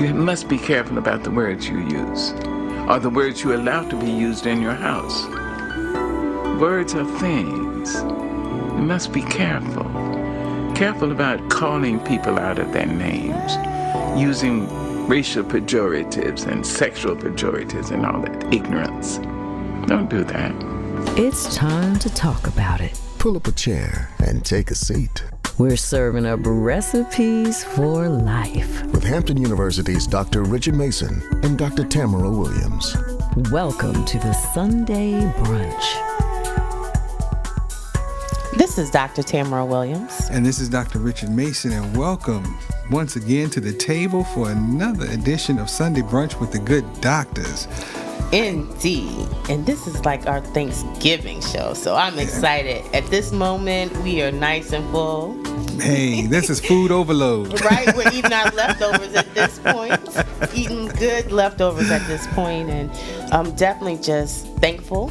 You must be careful about the words you use, or the words you allow to be used in your house. Words are things. You must be careful. Careful about calling people out of their names, using racial pejoratives and sexual pejoratives and all that ignorance. Don't do that. It's time to talk about it. Pull up a chair and take a seat. We're serving up recipes for life. With Hampton University's Dr. Richard Mason and Dr. Tamara Williams. Welcome to the Sunday Brunch. This is Dr. Tamara Williams. And this is Dr. Richard Mason, and welcome once again to the table for another edition of Sunday Brunch with the Good Doctors. Indeed. And this is like our Thanksgiving show, so I'm excited. At this moment, we are nice and full. Hey, this is food overload. Right? We're eating our leftovers at this point. Eating good leftovers at this point, and I'm definitely just thankful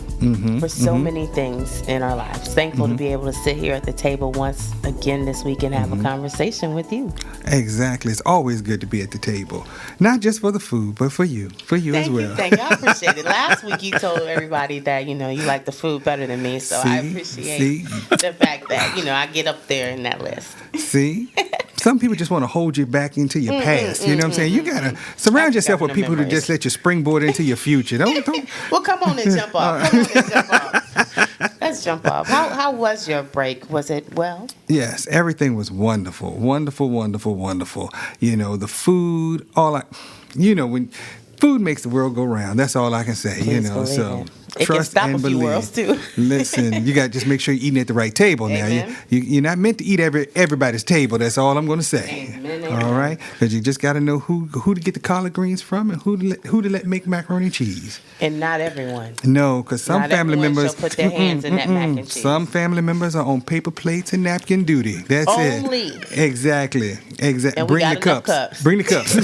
for so many things in our lives. Thankful to be able to sit here at the table once again this week and have a conversation with you. Exactly. It's always good to be at the table. Not just for the food, but for you as well. Thank you. I appreciate it. Last week you told everybody that, you like the food better than me, so I appreciate the fact that, I get up there in that list. See? Some people just want to hold you back into your past. You know what I'm saying? You got to surround yourself with people who just let you springboard into your future. Don't. Well, come on and jump off. Let's jump off. How was your break? Was it well? Yes, everything was wonderful. Wonderful, wonderful, wonderful. The food, when food makes the world go round. That's all I can say, so it trust can stop and a few believe. worlds too. Listen, you got to just make sure you're eating at the right table now. You're not meant to eat everybody's table. That's all I'm going to say. Amen. All right? Because you just got to know who to get the collard greens from and who to let make macaroni and cheese. And not everyone. No, because some not family members put their hands in that mac and cheese. Some family members are on paper plates and napkin duty. That's Only. it. Exactly. And Bring the cups. Bring the cups.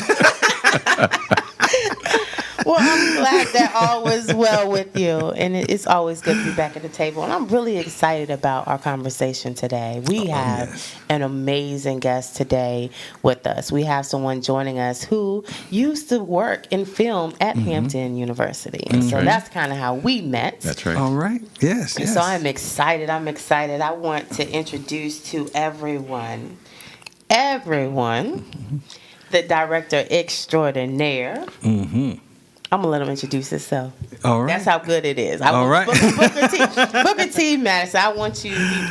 Well, I'm glad that all was well with you, and it's always good to be back at the table. And I'm really excited about our conversation today. We have an amazing guest today with us. We have someone joining us who used to work in film at Hampton University. And so that's kind of how we met. That's right. All right. Yes. And so I'm excited. I want to introduce to everyone, the director extraordinaire. I'm going to let him introduce himself. All right. That's how good it is. All right. Booker T. Madison, I want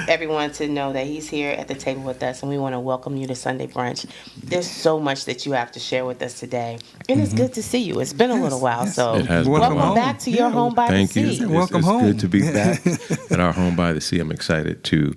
everyone to know that he's here at the table with us, and we want to welcome you to Sunday Brunch. There's so much that you have to share with us today, and it's good to see you. It's been a little while, so welcome back to your home by the sea. Thank you. Welcome home. It's good to be back at our home by the sea. I'm excited to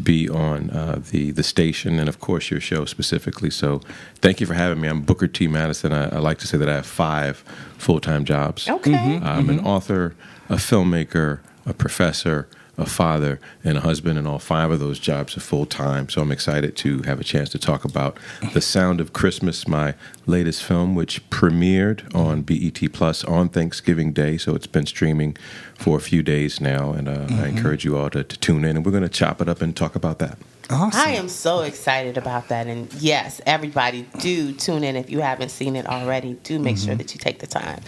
be on the station and, of course, your show specifically. So thank you for having me. I'm Booker T. Madison. I like to say that I have 5 full-time jobs. Okay. I'm an author, a filmmaker, a professor, a father, and a husband, and all 5 of those jobs are full-time. So I'm excited to have a chance to talk about The Sound of Christmas, my latest film, which premiered on BET Plus on Thanksgiving Day. So it's been streaming for a few days now, and I encourage you all to tune in, and we're going to chop it up and talk about that. Awesome. I am so excited about that. And yes, everybody do tune in if you haven't seen it already. Do make sure that you take the time.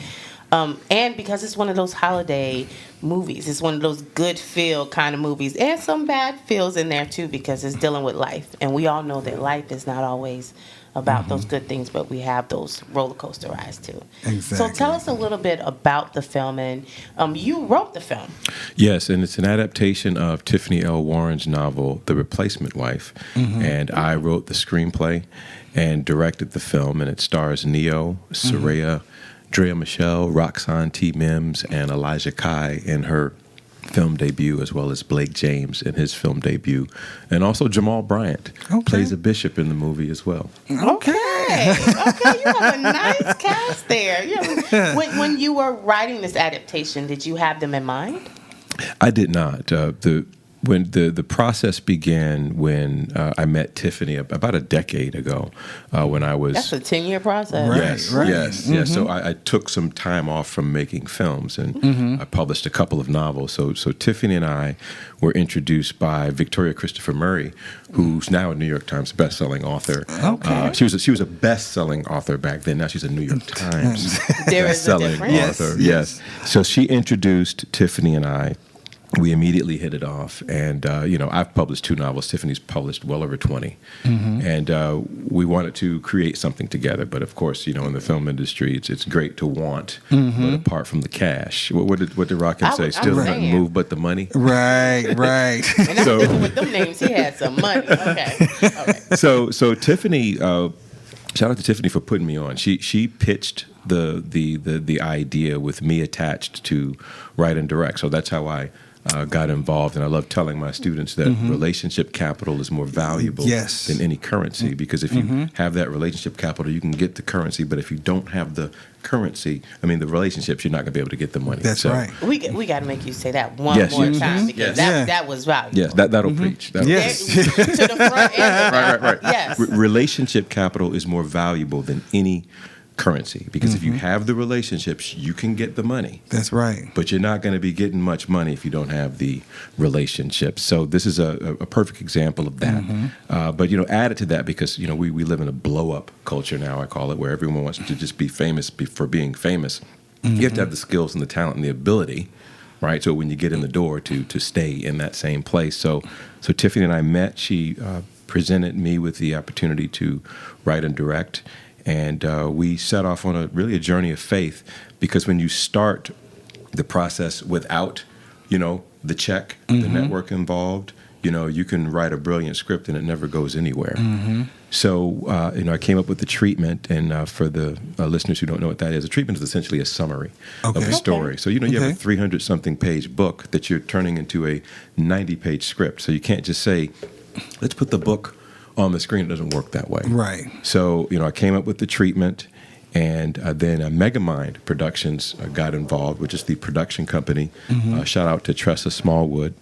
And because it's one of those holiday movies, it's one of those good feel kind of movies, and some bad feels in there too, because it's dealing with life. And we all know that life is not always about those good things, but we have those roller coaster rides too. Exactly. So tell us a little bit about the film, and you wrote the film. Yes, and it's an adaptation of Tiffany L. Warren's novel, The Replacement Wife, and I wrote the screenplay and directed the film, and it stars Neo, Soraya, Drea Michelle, Roxanne T. Mims, and Elijah Kai in her film debut, as well as Blake James in his film debut, and also Jamal Bryant plays a bishop in the movie as well. Okay, you have a nice cast there. When you were writing this adaptation, did you have them in mind? I did not. when the process began when I met Tiffany about a decade ago, when I was... That's a 10-year process. Yes. So I took some time off from making films, and I published a couple of novels. So Tiffany and I were introduced by Victoria Christopher Murray, who's now a New York Times bestselling author. Okay. She was a best-selling author back then. Now she's a New York Times There is a bestselling difference. author. Yes. So she introduced Tiffany and I. We immediately hit it off, and I've published 2 novels. Tiffany's published well over 20, and we wanted to create something together. But of course, in the film industry, it's great to want, but apart from the cash, what did Rocket say? Still nothing move but the money. Right. And I'm thinking with them names, he had some money. Okay. All right. So Tiffany, shout out to Tiffany for putting me on. She pitched the idea with me attached to write and direct. So that's how I got involved, and I love telling my students that relationship capital is more valuable than any currency, because if you have that relationship capital, you can get the currency, but if you don't have the currency, the relationships, you're not going to be able to get the money. That's right. We got to make you say that one more time, because that was valuable. Yes, that'll preach. To the front and Right. Yes. Relationship capital is more valuable than any currency, because if you have the relationships, you can get the money. That's right. But you're not going to be getting much money if you don't have the relationships. So this is a perfect example of that. But added to that, because we live in a blow up culture now, I call it, where everyone wants to just be famous for being famous. You have to have the skills and the talent and the ability, right? So when you get in the door to stay in that same place. So Tiffany and I met. She presented me with the opportunity to write and direct. And we set off on a journey of faith, because when you start the process without, the check, the network involved, you can write a brilliant script and it never goes anywhere. So, I came up with the treatment, and for the listeners who don't know what that is, a treatment is essentially a summary of a story. So, you have a 300-something page book that you're turning into a 90-page script. So you can't just say, let's put the book on the screen. It doesn't work that way. Right. So, I came up with the treatment, and then Megamind Productions got involved, which is the production company. Shout out to Tressa Smallwood,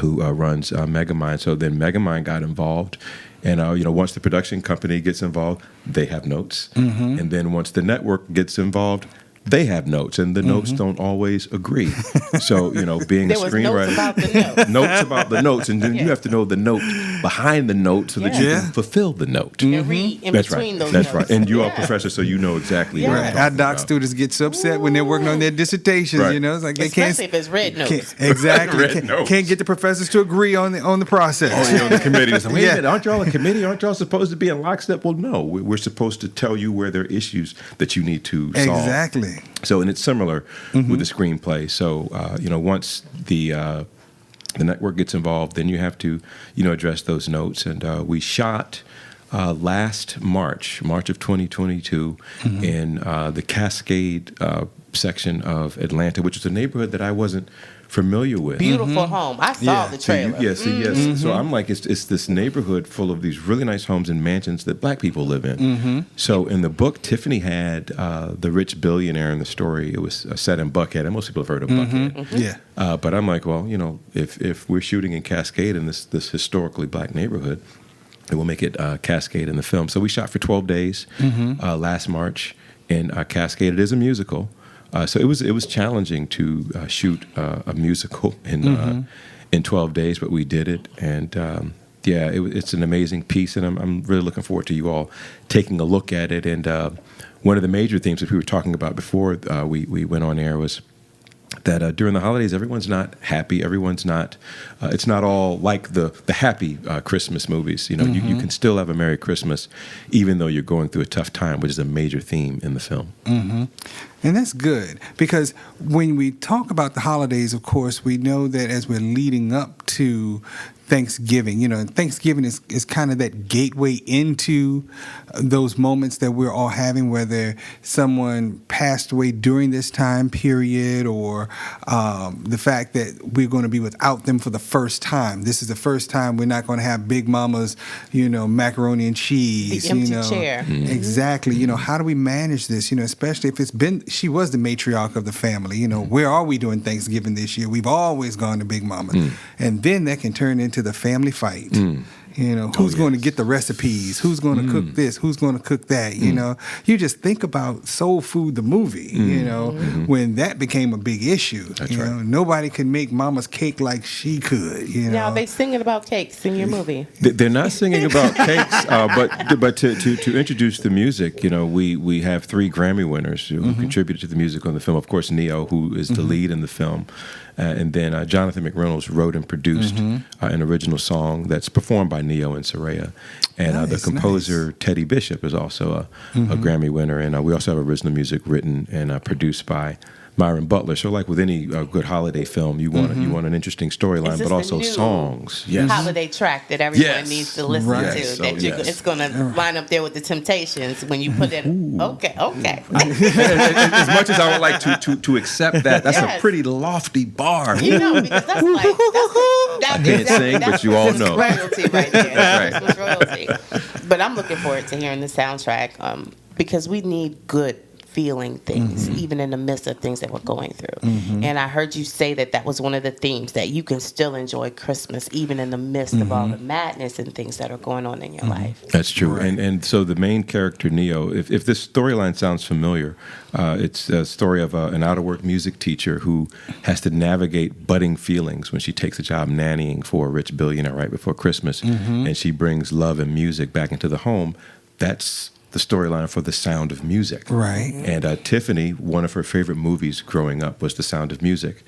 who runs Megamind. So then Megamind got involved, and once the production company gets involved, they have notes. And then once the network gets involved, they have notes, and the notes don't always agree. So, being there a was screenwriter, notes about the notes. notes about the notes, and then you have to know the note behind the note so that you can fulfill the note. And read in between those That's notes. right. And you are professors, so you know exactly what I'm Right. talking Our doc about. students get so upset when they're working on their dissertations. Right. It's like they can't. Especially if it's red notes. Exactly. Red notes. Can't get the professors to agree on the process. On the committee. Wait a Yeah. minute, aren't y'all a committee? Aren't y'all supposed to be in lockstep? Well, no. We're supposed to tell you where there are issues that you need to solve. Exactly. So, and it's similar with the screenplay. So, once the network gets involved, then you have to, address those notes. And we shot last March of 2022, in the Cascade section of Atlanta, which is a neighborhood that I wasn't familiar with. Beautiful home. I saw the trailer. Yes. So I'm like, it's this neighborhood full of these really nice homes and mansions that black people live in. So in the book, Tiffany had the rich billionaire in the story. It was set in Buckhead, and most people have heard of Buckhead. Yeah. But I'm like, well, if we're shooting in Cascade in this historically black neighborhood, it will make it Cascade in the film. So we shot for 12 days last March in Cascade. It is a musical. So it was challenging to shoot a musical in 12 days, but we did it, and it's an amazing piece, and I'm really looking forward to you all taking a look at it. And one of the major themes that we were talking about before we went on air was that during the holidays, everyone's not happy. Everyone's not. It's not all like the happy Christmas movies. You can still have a Merry Christmas, even though you're going through a tough time, which is a major theme in the film. And that's good, because when we talk about the holidays, of course, we know that as we're leading up to Thanksgiving, and Thanksgiving is kind of that gateway into those moments that we're all having, whether someone passed away during this time period, or the fact that we're going to be without them for the first time. This is the first time we're not going to have Big Mama's, macaroni and cheese. The empty chair. Exactly. How do we manage this? Especially if she was the matriarch of the family. You know, where are we doing Thanksgiving this year? We've always gone to Big Mama. And then that can turn into the family fight. You know, who's going to get the recipes? Who's going to cook this? Who's going to cook that? You know, you just think about Soul Food, the movie, you know, when that became a big issue. That's you right. know, nobody could make Mama's cake like she could, you know. Now, they singing about cakes in your movie. They're not singing about cakes, but to introduce the music, you know, we have 3 Grammy winners who contributed to the music on the film. Of course, Neo, who is the lead in the film. And then Jonathan McReynolds wrote and produced an original song that's performed by Neo and Soraya. And the composer, Teddy Bishop, is also a Grammy winner. And we also have original music written and produced by Myron Butler. So, like with any good holiday film, you want an interesting storyline, but also songs. Yes. Holiday track that everyone Yes. needs to listen Right. to. So, That yes. it's going to line up there with the Temptations when you put it. Okay. As much as I would like to accept that, that's Yes. a pretty lofty bar. You know, because that's like I can't sing, but you all know. Royalty right there. That's right. That's royalty. But I'm looking forward to hearing the soundtrack because we need good feeling things, even in the midst of things that we're going through. And I heard you say that was one of the themes, that you can still enjoy Christmas even in the midst of all the madness and things that are going on in your life. That's true. Right. And so the main character, Neo, if this storyline sounds familiar, it's a story of an out-of-work music teacher who has to navigate budding feelings when she takes a job nannying for a rich billionaire right before Christmas, and she brings love and music back into the home. That's the storyline for The Sound of Music. Right. And Tiffany, one of her favorite movies growing up was The Sound of Music.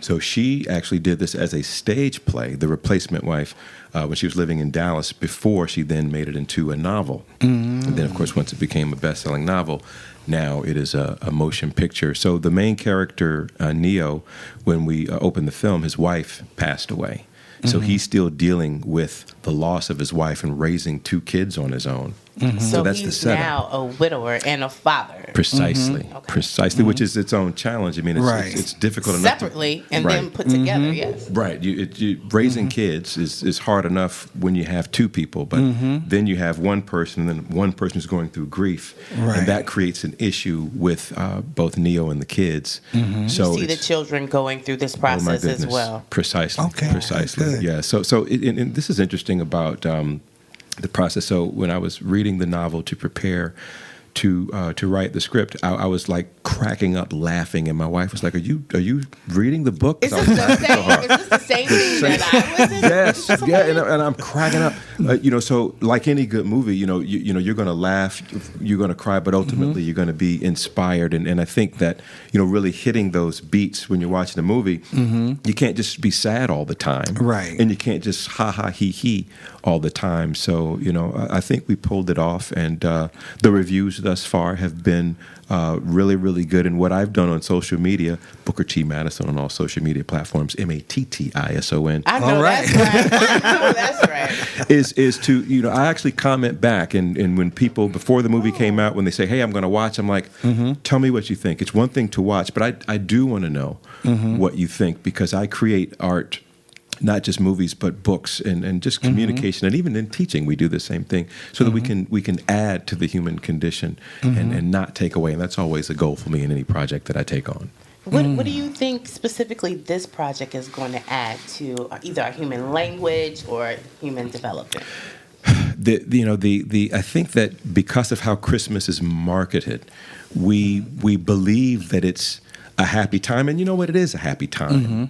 So she actually did this as a stage play, The Replacement Wife, when she was living in Dallas, before she then made it into a novel. And then, of course, once it became a best-selling novel, now it is a motion picture. So the main character, Neo, when we opened the film, his wife passed away. So he's still dealing with the loss of his wife and raising 2 kids on his own. So that's the he's setup. now a widower and a father. Precisely, Okay. precisely, which is its own challenge. I mean, it's difficult enough Separately and right. then put together, yes. Right. Raising kids is hard enough when you have 2 people, but then you have one person, and then one person is going through grief, Right. and that creates an issue with both Neo and the kids. So You see the it's- children going through this oh my process as goodness. well. Precisely. Okay, Precisely. good. Yeah. So and this is interesting about the process. So when I was reading the novel to prepare to write the script, I was like cracking up laughing, and my wife was like, "Are you reading the book?" 'Cause Is I this was the laughing so same? hard. Is this the same thing that I was in? Yes, yeah, and I'm cracking up. So like any good movie, you're going to laugh, you're going to cry, but ultimately you're going to be inspired. And I think that really hitting those beats when you're watching a movie, you can't just be sad all the time, Right. And you can't just ha ha he he all the time. So I think we pulled it off, and the reviews thus far have been really, really good. And what I've done on social media, Booker T. Madison on all social media platforms, MATTISON. I know All right. that's right. I know that's right. is to I actually comment back, and when people before the movie came out, when they say, "Hey, I'm going to watch," I'm like, "Tell me what you think." It's one thing to watch, but I do want to know what you think, because I create art, not just movies, but books and just communication, and even in teaching, we do the same thing, so that we can add to the human condition and not take away. And that's always a goal for me in any project that I take on. What do you think specifically this project is going to add to either our human language or human development? I think that because of how Christmas is marketed, we believe that it's a happy time, and you know what, it is a happy time.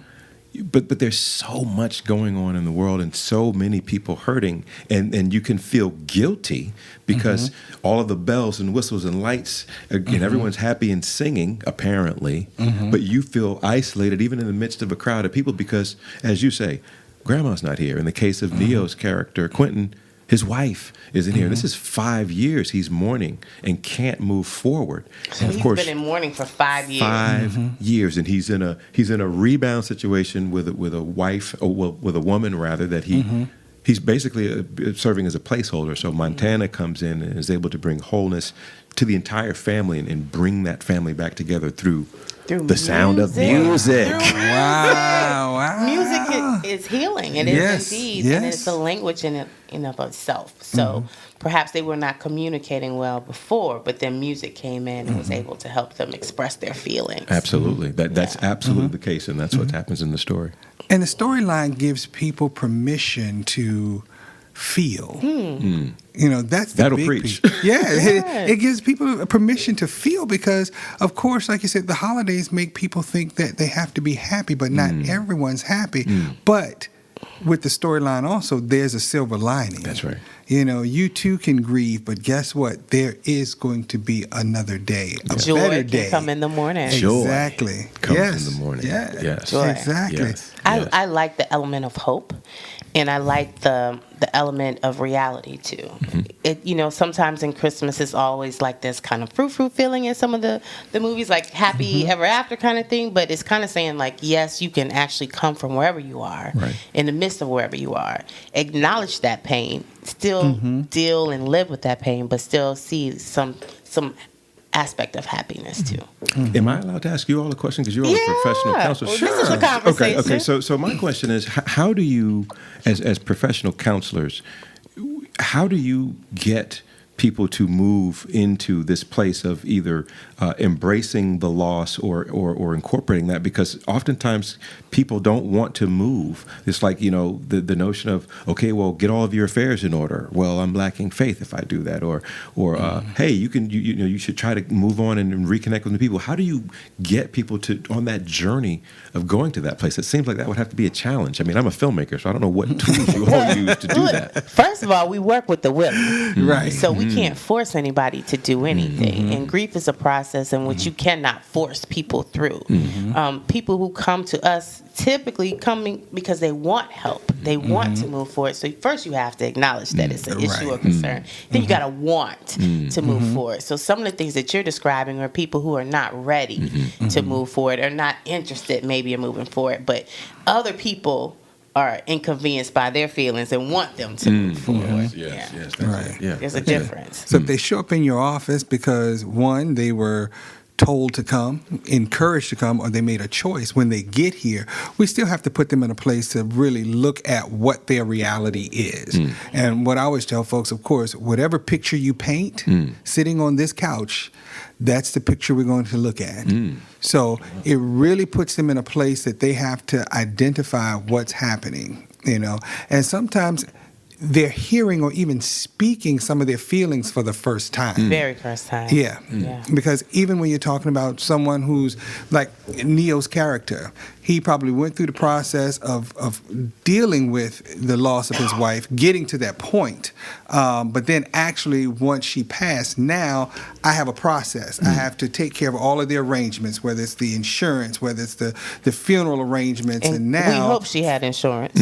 But there's so much going on in the world, and so many people hurting, and you can feel guilty because all of the bells and whistles and lights, and everyone's happy and singing, apparently, but you feel isolated even in the midst of a crowd of people because, as you say, Grandma's not here. In the case of Neo's character, Quentin, his wife isn't here. This is 5 years he's mourning and can't move forward. So And he's been in mourning for 5 years. 5 years, and he's in a rebound situation with a wife, or with a woman rather, that he he's basically serving as a placeholder. So Montana comes in and is able to bring wholeness to the entire family and bring that family back together through the sound of music. Wow. Music is healing. It is indeed. Yes. And it's a language in and of itself. So perhaps they were not communicating well before, but then music came in and was able to help them express their feelings. Absolutely. That's absolutely the case, and that's what happens in the story. And the storyline gives people permission to feel. You know, that's the That'll big preach. piece. Yeah, it gives people permission to feel because, of course, like you said, the holidays make people think that they have to be happy, but not everyone's happy. But with the storyline also, there's a silver lining. That's right. You know, you too can grieve, but guess what? There is going to be another day, a Joy better can day. come in the morning. Joy Exactly. comes in the morning. Yeah. Yes. Joy. Exactly. Yes. I like the element of hope, and I like the element of reality too. It, you know, sometimes in Christmas it's always like this kind of frou-frou feeling in some of the movies, like happy ever after kind of thing, but it's kind of saying like, yes, you can actually come from wherever you are, in the midst of wherever you are, acknowledge that pain, still deal and live with that pain, but still see some aspect of happiness too. Am I allowed to ask you all a question? Because you're all a professional counselor. Well, this is a conversation. Okay. So my question is, how do you, as professional counselors, how do you get people to move into this place of either embracing the loss or incorporating that? Because oftentimes people don't want to move. It's like, you know, the notion of, okay, well, get all of your affairs in order. Well, I'm lacking faith if I do that. Or hey, you should try to move on and reconnect with the people. How do you get people to on that journey of going to that place? It seems like that would have to be a challenge. I mean, I'm a filmmaker, so I don't know what tools you all use to do that. First of all, we work with the willing. Right. So we can't force anybody to do anything. And grief is a process in which you cannot force people through. People who come to us typically coming because they want help. They want to move forward. So first you have to acknowledge that it's an issue or concern. Then you got to want to move forward. So some of the things that you're describing are people who are not ready to move forward, or not interested maybe in moving forward. But other people are inconvenienced by their feelings and want them to move forward. Yes, that's Right. it. Yeah. There's a difference. So if they show up in your office because, one, they were told to come, encouraged to come, or they made a choice, when they get here, we still have to put them in a place to really look at what their reality is. And what I always tell folks, of course, whatever picture you paint sitting on this couch, that's the picture we're going to look at. So it really puts them in a place that they have to identify what's happening, you know. And sometimes they're hearing or even speaking some of their feelings for the first time. Very first time. Yeah. Yeah. Because even when you're talking about someone who's like Neo's character, he probably went through the process of dealing with the loss of his wife, getting to that point. But then actually once she passed, now I have a process. I have to take care of all of the arrangements, whether it's the insurance, whether it's the funeral arrangements. And now we hope she had insurance.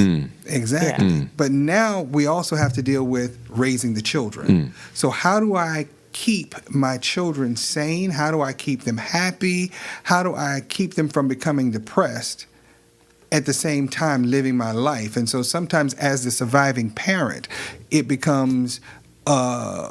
Exactly. Yeah. But now we also have to deal with raising the children. So how do I keep my children sane? How do I keep them happy? How do I keep them from becoming depressed at the same time living my life? And so sometimes as the surviving parent, it becomes, I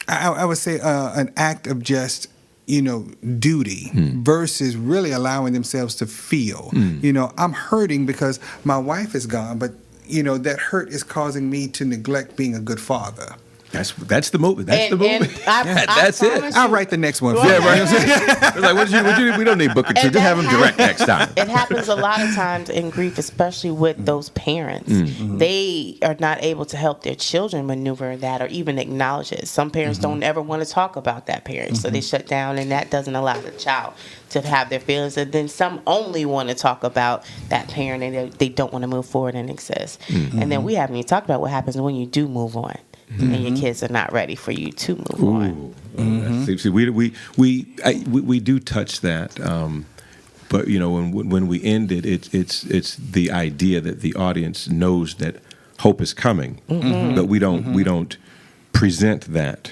would say, an act of just, you know, duty versus really allowing themselves to feel. You know, I'm hurting because my wife is gone, but, you know, that hurt is causing me to neglect being a good father. That's the movie. That's the movie. That's it. I'll write the next one. Yeah, right. It's like, what you, we don't need Booker T. Just have him direct next time. It happens a lot of times in grief, especially with those parents. They are not able to help their children maneuver that or even acknowledge it. Some parents don't ever want to talk about that parent, so they shut down, and that doesn't allow the child to have their feelings. And then some only want to talk about that parent, and they don't want to move forward and exist. And then we haven't even talked about what happens when you do move on. And your kids are not ready for you to move on. See, we do touch that, but you know, when we end it, it's the idea that the audience knows that hope is coming, but we don't present that,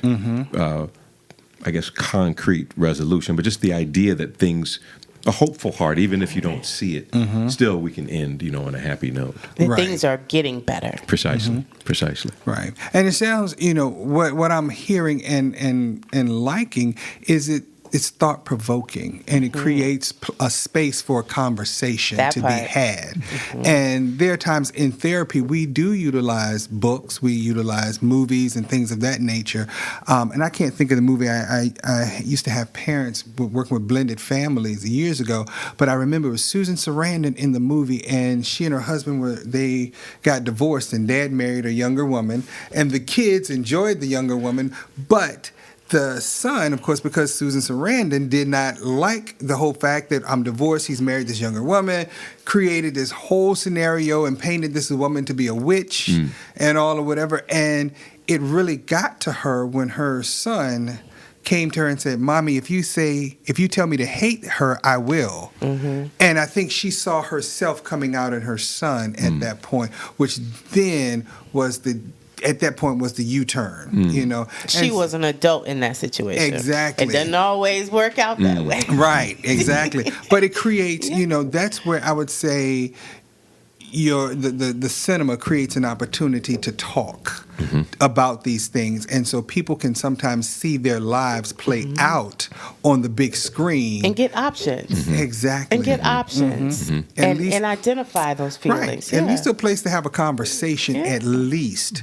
I guess, concrete resolution, but just the idea that things a hopeful heart, even if you don't see it. Still, we can end, on a happy note. And things are getting better. Precisely. Precisely. Right. And it sounds, what I'm hearing and liking is it's thought provoking, and it creates a space for a conversation to be had. And there are times in therapy we do utilize books, we utilize movies and things of that nature. And I can't think of the movie. I used to have parents working with blended families years ago, but I remember it was Susan Sarandon in the movie, and she and her husband they got divorced, and Dad married a younger woman, and the kids enjoyed the younger woman, but the son, of course, because Susan Sarandon did not like the whole fact that I'm divorced, he's married this younger woman, created this whole scenario and painted this woman to be a witch and all or whatever. And it really got to her when her son came to her and said, "Mommy, if you tell me to hate her, I will." And I think she saw herself coming out in her son at that point, which then was the U-turn, She was an adult in that situation. Exactly. It doesn't always work out that way. Right, exactly. But it creates, that's where I would say the cinema creates an opportunity to talk about these things, and so people can sometimes see their lives play out on the big screen and get options. Exactly. And get options and identify those feelings. Right. At least a place to have a conversation, at least,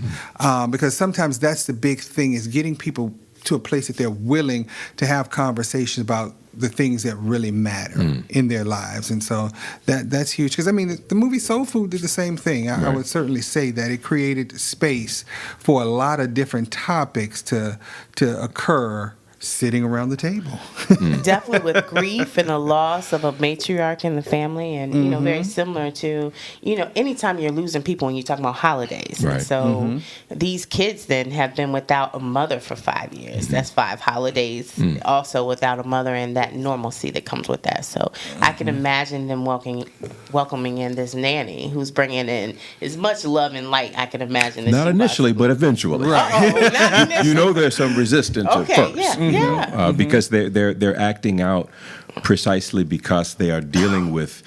because sometimes that's the big thing, is getting people to a place that they're willing to have conversations about the things that really matter in their lives. And so that's huge. Because, the movie Soul Food did the same thing. I would certainly say that it created space for a lot of different topics to occur sitting around the table. Definitely with grief and the loss of a matriarch in the family, and very similar to anytime you're losing people when you're talking about holidays. Right. And so these kids then have been without a mother for 5 years. That's 5 holidays also without a mother, and that normalcy that comes with that. So I can imagine them welcoming in this nanny who's bringing in as much love and light, I can imagine. Not initially, but eventually. Right. Not initially. There's some resistance at first. Because they're acting out precisely because they are dealing with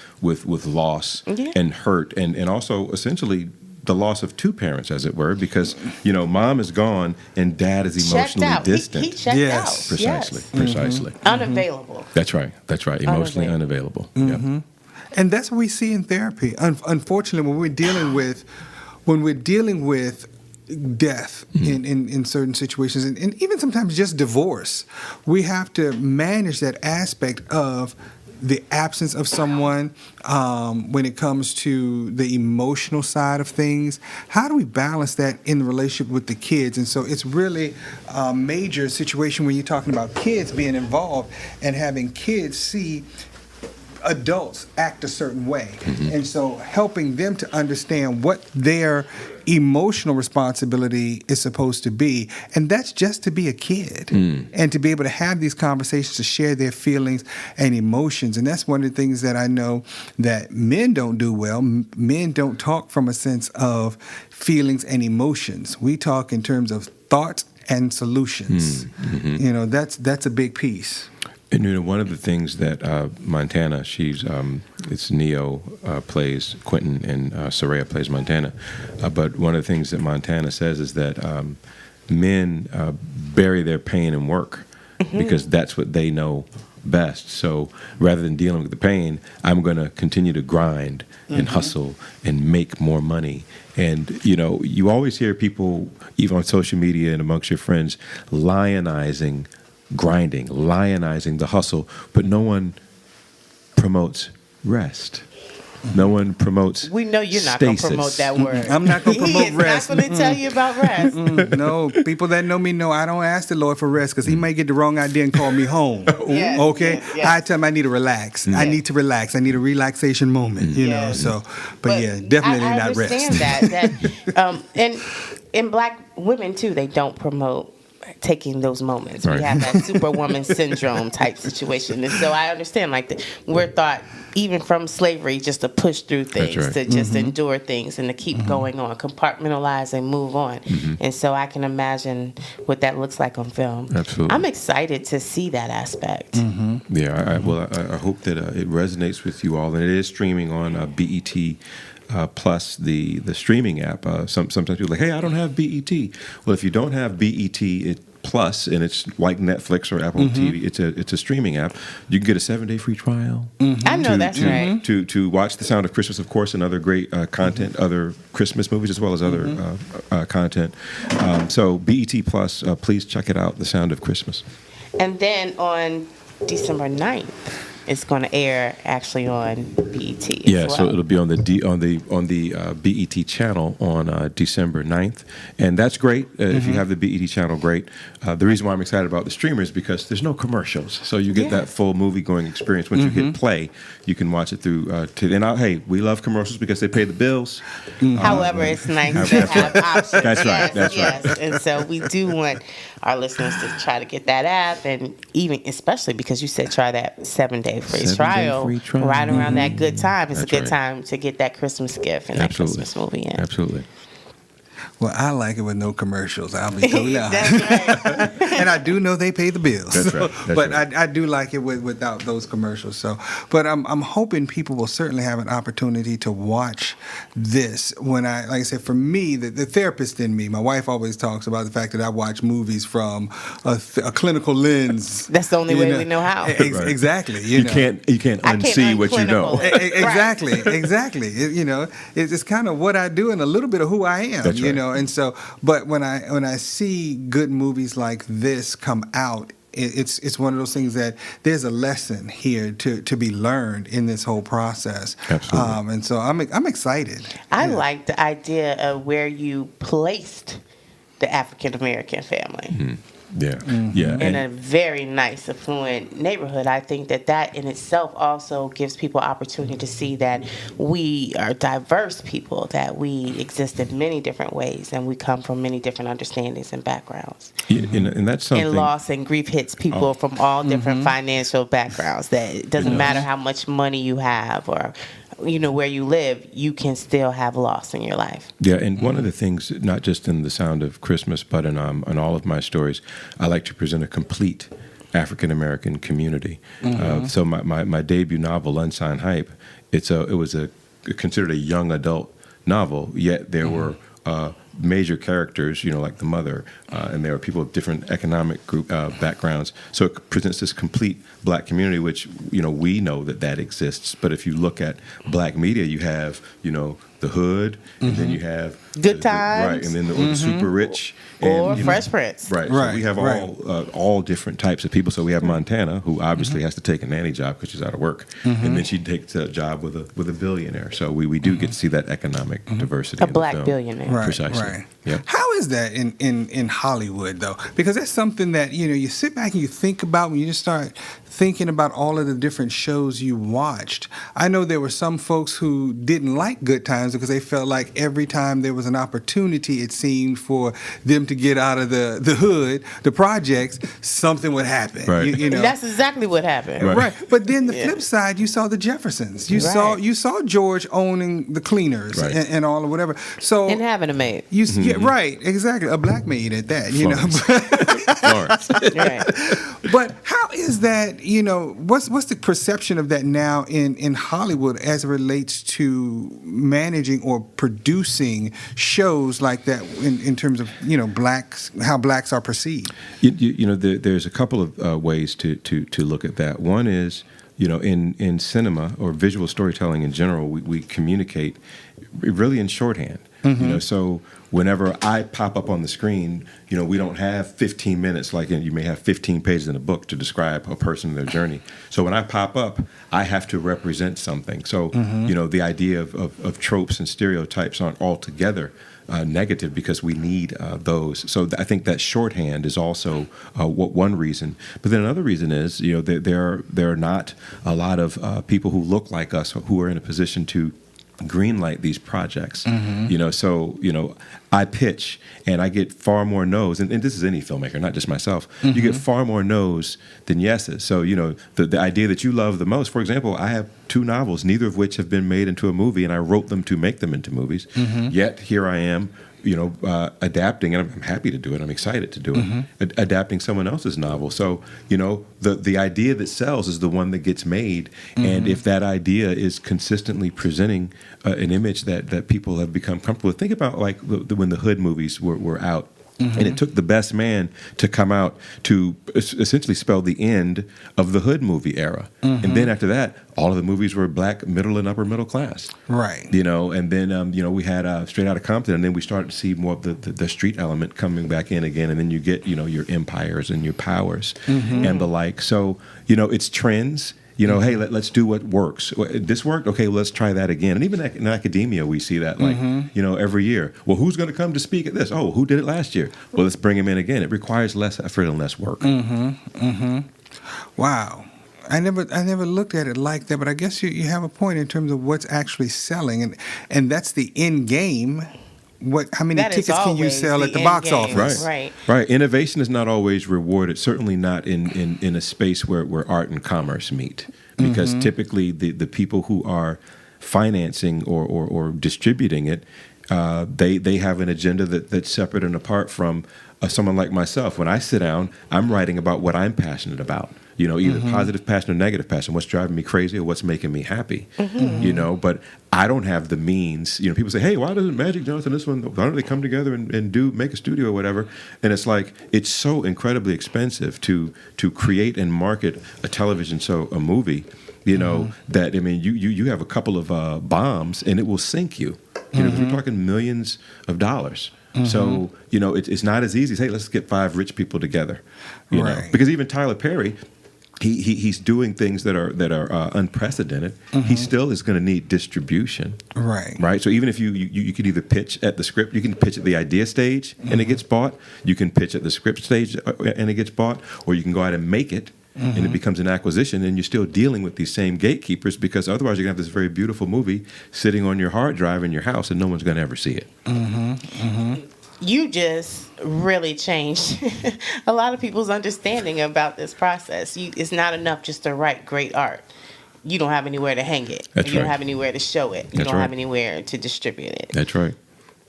loss and hurt, and also essentially the loss of 2 parents, as it were, because mom is gone and dad is emotionally distant. He checked out. Precisely. Unavailable. That's right. Emotionally unavailable. Yep. And that's what we see in therapy. Unfortunately, when we're dealing with death in certain situations, and even sometimes just divorce, we have to manage that aspect of the absence of someone when it comes to the emotional side of things. How do we balance that in the relationship with the kids? And so it's really a major situation when you're talking about kids being involved and having kids see adults act a certain way. And so helping them to understand what their emotional responsibility is supposed to be, and that's just to be a kid and to be able to have these conversations, to share their feelings and emotions. And that's one of the things that I know that men don't do well. Men don't talk from a sense of feelings and emotions. We talk in terms of thoughts and solutions. That's a big piece. And one of the things that Montana, it's Neo plays Quentin, and Soraya plays Montana. But one of the things that Montana says is that men bury their pain in work because that's what they know best. So rather than dealing with the pain, I'm going to continue to grind and hustle and make more money. And, you always hear people, even on social media and amongst your friends, lionizing grinding, lionizing the hustle, but no one promotes rest. No one promotes We know you're not going to promote that word. I'm not going to promote rest. He is not going to tell you about rest. No, people that know me know I don't ask the Lord for rest, because he might get the wrong idea and call me home. Yes, okay? yes. I tell him I need to relax. I need to relax. I need a relaxation moment, Yes. So, but definitely not rest. I understand that and black women, too, they don't promote taking those moments. Right. We have that superwoman syndrome type situation. And so I understand, like, we're taught, even from slavery, just to push through things, right. to just endure things, and to keep going on, compartmentalize and move on. And so I can imagine what that looks like on film. Absolutely. I'm excited to see that aspect. Yeah, I hope that it resonates with you all, and it is streaming on BET Plus, the streaming app. Sometimes people are like, hey, I don't have BET. Well, if you don't have BET Plus, and it's like Netflix or Apple TV, it's a streaming app. You can get a 7-day free trial. I know that's right. To watch The Sound of Christmas, of course, and other great content, other Christmas movies, as well as other content. So BET Plus, please check it out, The Sound of Christmas. And then on December 9th, it's going to air actually on BET as Yeah, well. so it'll be on the BET channel on December 9th, and that's great. If you have the BET channel, great. The reason why I'm excited about the streamer is because there's no commercials, so you get that full movie-going experience. Once you hit play, you can watch it through. Hey, we love commercials because they pay the bills. However, it's nice to have options. That's right, that's right. And so we do want our listeners to try to get that app, and even especially because you said try that 7-day free 7-day trial free trial. right around that good time. It's That's a good right. time to get that Christmas gift and Absolutely. that Christmas movie in. Absolutely. Well, I like it with no commercials. I'll be totally honest. That's right. And I do know they pay the bills. That's right. That's but right. I do like it without those commercials. So, but I'm hoping people will certainly have an opportunity to watch this. When like I said, for me, the therapist in me, my wife always talks about the fact that I watch movies from a clinical lens. That's the only way we know how. Exactly. You can't unsee what you know. Exactly. It's kind of what I do and a little bit of who I am. That's right. And so, but when I see good movies like this come out, it's one of those things that there's a lesson here to be learned in this whole process. Absolutely. And so I'm excited. I like the idea of where you placed the African American family. Yeah. Yeah. In a very nice, affluent neighborhood. I think that in itself also gives people opportunity to see that we are diverse people, that we exist in many different ways, and we come from many different understandings and backgrounds. And that's something. And loss and grief hits people from all different financial backgrounds. That it doesn't matter how much money you have or where you live, you can still have loss in your life. Yeah, and one of the things, not just in The Sound of Christmas, but in all of my stories, I like to present a complete African American community. So my debut novel, Unsigned Hype, it was considered a young adult novel, yet there were major characters, like the mother, and there are people of different economic group backgrounds. So it presents this complete black community, which we know that exists. But if you look at black media, you have the hood, and then you have Good Times, right, and then the super rich, or and, Fresh Prince, right. So we have all different types of people. So we have Montana, who obviously has to take a nanny job because she's out of work, and then she takes a job with a billionaire. So we do get to see that economic diversity. A in black the film. billionaire, Right, precisely. right. Yep. How is that in Hollywood though? Because that's something that you sit back and you think about when you just start thinking about all of the different shows you watched. I know there were some folks who didn't like Good Times because they felt like every time there was an opportunity, it seemed for them to get out of the hood, the projects, something would happen. Right. And that's exactly what happened. Right. But then the flip side, you saw the Jeffersons. You saw George owning the cleaners and all of whatever. So and having a maid. Right, exactly. A black maid at that, Florence. Right. But how is that, what's the perception of that now in Hollywood as it relates to managing or producing shows like that in terms of, blacks, how blacks are perceived? There's a couple of ways to look at that. One is, in cinema or visual storytelling in general, we communicate really in shorthand. So whenever I pop up on the screen, we don't have 15 minutes like you may have 15 pages in a book to describe a person and their journey. So when I pop up, I have to represent something. So, the idea of tropes and stereotypes aren't altogether negative because we need those. So I think that shorthand is also one reason. But then another reason is, there are not a lot of people who look like us who are in a position to greenlight these projects. So I pitch and I get far more no's, and this is any filmmaker, not just myself. You get far more no's than yeses. So the idea that you love the most, for example, I have 2 novels, neither of which have been made into a movie, and I wrote them to make them into movies. Yet here I am, adapting, and I'm happy to do it. I'm excited to do it. Adapting someone else's novel. So, the idea that sells is the one that gets made. And if that idea is consistently presenting an image that people have become comfortable with, think about like when the Hood movies were out. And it took The Best Man to come out to essentially spell the end of the Hood movie era. And then after that, all of the movies were black, middle and upper middle class. Right. And then, we had Straight Outta Compton, and then we started to see more of the street element coming back in again. And then you get, your Empires and your Powers and the like. So, it's trends. Hey, let's do what works. This worked? Okay, well, let's try that again. And even in academia, we see that, every year. Well, who's going to come to speak at this? Oh, who did it last year? Well, let's bring him in again. It requires less effort and less work. Wow. I never looked at it like that, but I guess you have a point in terms of what's actually selling, and that's the end game. How many tickets can you sell at the box office? Right. Innovation is not always rewarded. Certainly not in a space where art and commerce meet, because typically the people who are financing or distributing it, they have an agenda that's separate and apart from someone like myself. When I sit down, I'm writing about what I'm passionate about. Either positive passion or negative passion, what's driving me crazy or what's making me happy, but I don't have the means. People say, hey, why doesn't Magic Johnson, this one, why don't they come together and make a studio or whatever? And it's like, it's so incredibly expensive to create and market a television show, a movie, that, you have a couple of bombs and it will sink you. We're talking millions of dollars. So, it's not as easy as, hey, let's get 5 rich people together. Right. Because even Tyler Perry, he's doing things that are unprecedented. He still is going to need distribution. Right. So even if you could either pitch at the script, you can pitch at the idea stage and it gets bought. You can pitch at the script stage and it gets bought, or you can go out and make it. And it becomes an acquisition, and you're still dealing with these same gatekeepers, because otherwise you're going to have this very beautiful movie sitting on your hard drive in your house and no one's going to ever see it. You just really changed a lot of people's understanding about this process. It's not enough just to write great art. You don't have anywhere to hang it. You don't have anywhere to show it. You don't have anywhere to distribute it. That's right.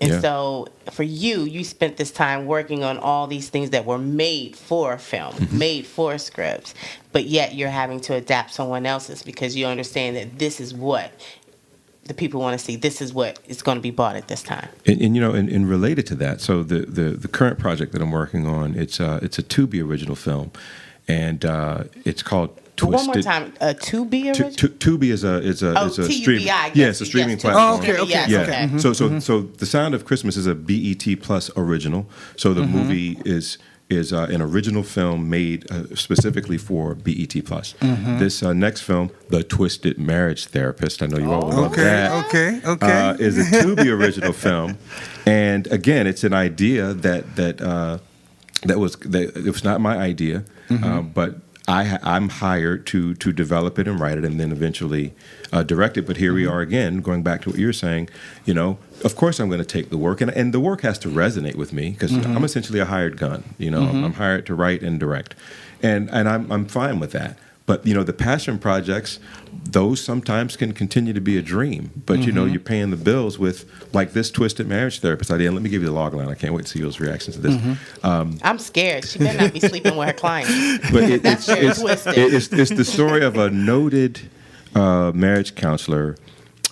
And so for you spent this time working on all these things that were made for film, made for scripts, but yet you're having to adapt someone else's because you understand that this is what the people want to see. This is what is going to be bought at this time. And related to that, so the current project that I'm working on, it's a Tubi original film, and it's called Twisted. One more time, a Tubi original? Tubi is a streaming. It's a streaming platform. Okay. So The Sound of Christmas is a BET Plus original. So the movie is an original film made specifically for BET Plus. This next film, The Twisted Marriage Therapist, I know you all love that. Okay. Is a Tubi original film, and again, it's an idea that it was not my idea, but I'm hired to develop it and write it and then eventually direct it. But here we are again, going back to what you're saying. Of course I'm going to take the work, and the work has to resonate with me because I'm essentially a hired gun. I'm hired to write and direct, and I'm fine with that. But the passion projects, those sometimes can continue to be a dream. But you're paying the bills with like this Twisted Marriage Therapist idea. And let me give you the log line. I can't wait to see y'all's reactions to this. I'm scared. She better not be sleeping with her clients. But it's the story of a noted marriage counselor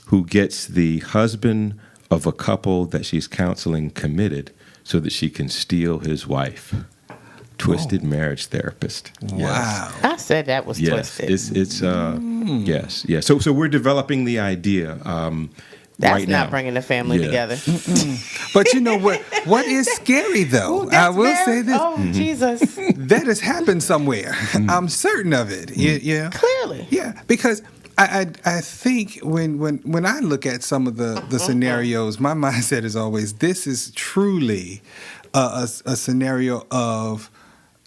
who gets the husband of a couple that she's counseling committed so that she can steal his wife. Twisted Marriage Therapist. Wow. Yes. I said that was twisted. Yes. So we're developing the idea That's right not now. Bringing the family together. But you know what is scary though? I will say this. Oh, Jesus. That has happened somewhere. I'm certain of it. Yeah. Clearly. Yeah, because I think when I look at some of the scenarios, my mindset is always, this is truly a scenario of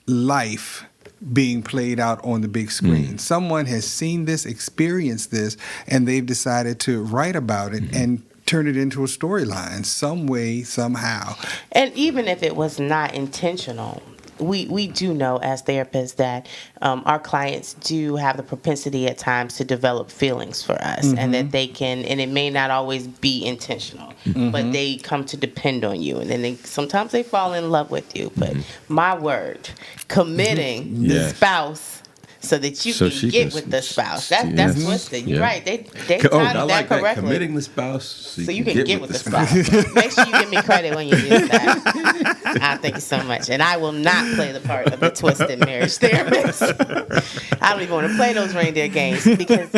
life being played out on the big screen. Someone has seen this, experienced this, and they've decided to write about it and turn it into a storyline some way, somehow. And even if it was not intentional, we do know as therapists that our clients do have the propensity at times to develop feelings for us, and that they can, and it may not always be intentional, but they come to depend on you, and then sometimes they fall in love with you. But my word, committing the spouse so that you can get with the spouse. That's what's the right. They titled that correctly. Committing the spouse so you can get with the spouse. Make sure you give me credit when you use that. I thank you so much. And I will not play the part of the twisted marriage therapist. I don't even want to play those reindeer games because